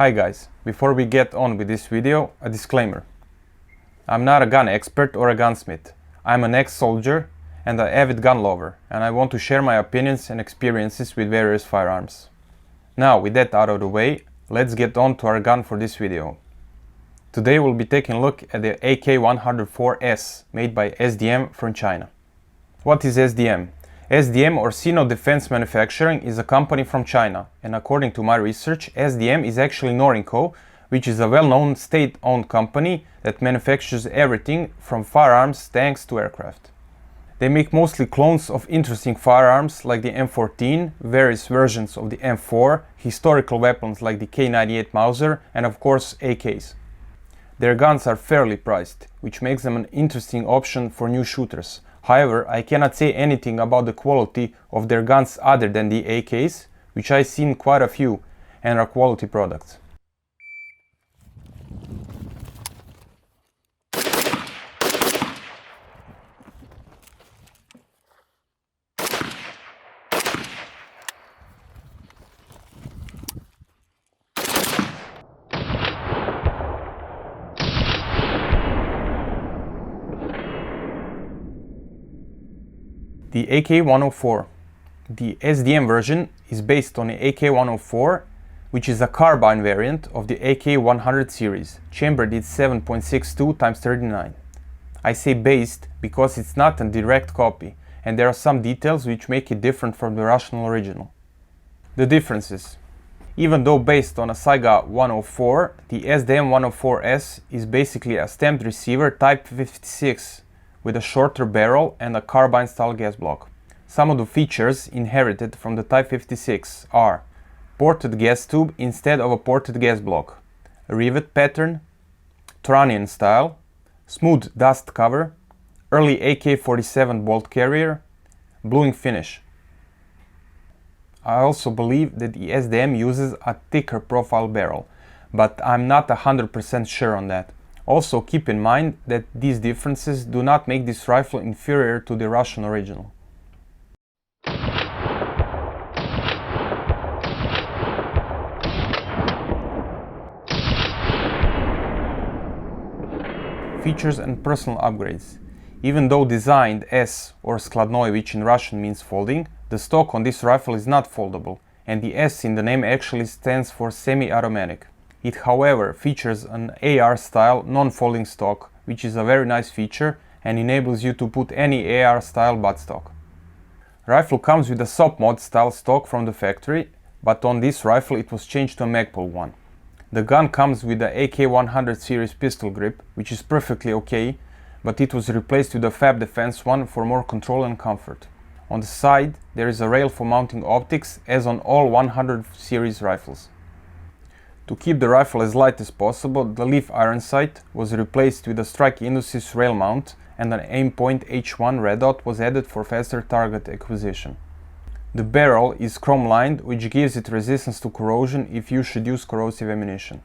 Hi guys, before we get on with this video, a disclaimer. I'm not a gun expert or a gunsmith. I'm an ex-soldier and an avid gun lover, and I want to share my opinions and experiences with various firearms. Now, with that out of the way, let's get on to our gun for this video. Today we'll be taking a look at the AK-104S made by S.D.M from China. What is S.D.M? S.D.M or Sino Defense Manufacturing is a company from China, and according to my research, S.D.M is actually Norinco, which is a well-known state-owned company that manufactures everything from firearms, tanks to aircraft. They make mostly clones of interesting firearms like the M14, various versions of the M4, historical weapons like the K98 Mauser, and of course AKs. Their guns are fairly priced, which makes them an interesting option for new shooters. However, I cannot say anything about the quality of their guns other than the AKs, which I've seen quite a few and are quality products. The AK-104. The S.D.M version is based on the AK-104, which is a carbine variant of the AK-100 series, chambered at 7.62x39. I say based because it's not a direct copy, and there are some details which make it different from the Russian original. The differences. Even though based on a Saiga 104, the S.D.M 104S is basically a stamped receiver Type 56 with a shorter barrel and a carbine-style gas block. Some of the features inherited from the Type 56 are ported gas tube instead of a ported gas block, a rivet pattern, Turanian style, smooth dust cover, early AK-47 bolt carrier, bluing finish. I also believe that the S.D.M uses a thicker profile barrel, but I'm not 100% sure on that. Also keep in mind that these differences do not make this rifle inferior to the Russian original. Features and personal upgrades. Even though designed S or skladnoy, which in Russian means folding, the stock on this rifle is not foldable, and the S in the name actually stands for semi-automatic. It, however, features an AR-style non-folding stock, which is a very nice feature and enables you to put any AR-style buttstock. Rifle comes with a SOP mod style stock from the factory, but on this rifle it was changed to a Magpul one. The gun comes with the AK-100 series pistol grip, which is perfectly okay, but it was replaced with a Fab Defense one for more control and comfort. On the side there is a rail for mounting optics, as on all 100 series rifles. To keep the rifle as light as possible, the leaf iron sight was replaced with a Strike Industries rail mount, and an Aimpoint H1 red dot was added for faster target acquisition. The barrel is chrome lined, which gives it resistance to corrosion if you should use corrosive ammunition.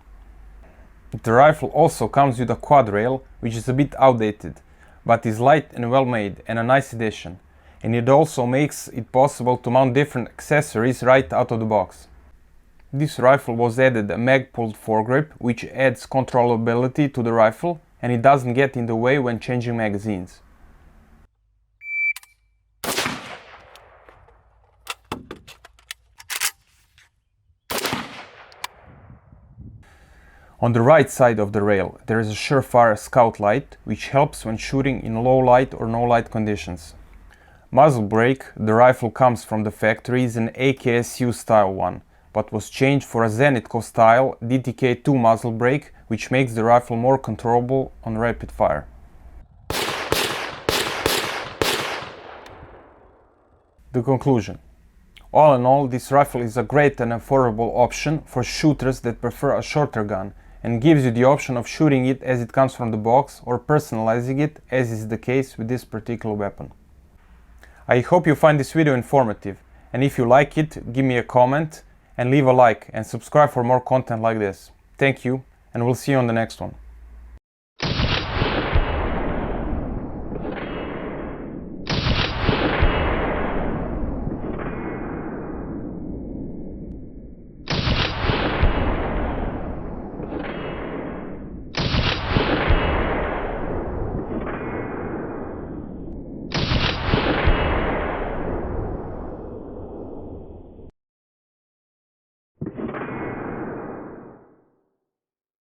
The rifle also comes with a quad rail, which is a bit outdated, but is light and well made and a nice addition, and it also makes it possible to mount different accessories right out of the box. This rifle was added a mag-pulled foregrip, which adds controllability to the rifle, and it doesn't get in the way when changing magazines. On the right side of the rail there is a Surefire scout light, which helps when shooting in low light or no light conditions. Muzzle brake, the rifle comes from the factory, is an AKSU style one, but was changed for a Zenitco style DTK2 muzzle brake, which makes the rifle more controllable on rapid fire. The conclusion. All in all, this rifle is a great and affordable option for shooters that prefer a shorter gun, and gives you the option of shooting it as it comes from the box or personalizing it, as is the case with this particular weapon. I hope you find this video informative, and if you like it, give me a comment and leave a like and subscribe for more content like this. Thank you, and we'll see you on the next one.